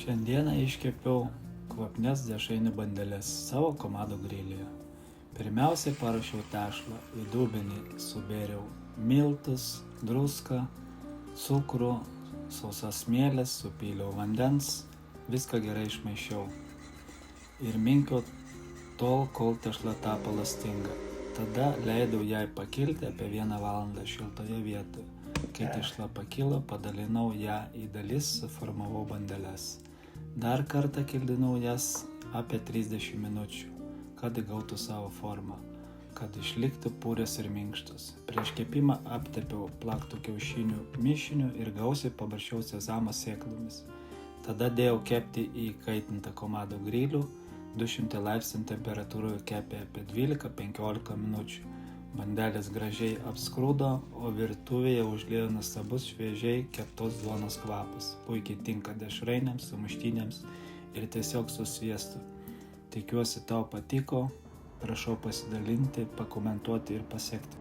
Šiandieną iškepiau kvapnias dešrainių bandeles savo komado grilyje. Pirmiausiai paruošiau tešlą, į dubenį subėriau miltus, druską, cukrų, sausas mieles, supyliau vandens, viską gerai išmaišiau ir minkiau tol, kol tešla tapo lastinga. Tada leidau jai pakilti apie 1 valandą šiltoje vietoje. Kai tešla pakilo, padalinau ją į dalis, suformavau bandeles. Dar kartą kildinau jas apie 30 minučių, kad įgautų savo formą, kad išliktų pūrios ir minkštos. Prieš kepimą aptepiau plaktų kiaušinių mišiniu ir gausiai pabarščiau sezamo sėklomis. Tada dėjau kepti į kaitintą komado grilių, 200 laipsnių temperatūroje kepė apie 12-15 minučių. Bandelės gražiai apskrūdo, o virtuvėje užliejo nuostabus šviežiai keptos duonos kvapas. Puikiai tinka dešrainėms, sumuštiniams ir tiesiog su sviestu. Tikiuosi tau patiko, prašau pasidalinti, pakomentuoti ir pasekti.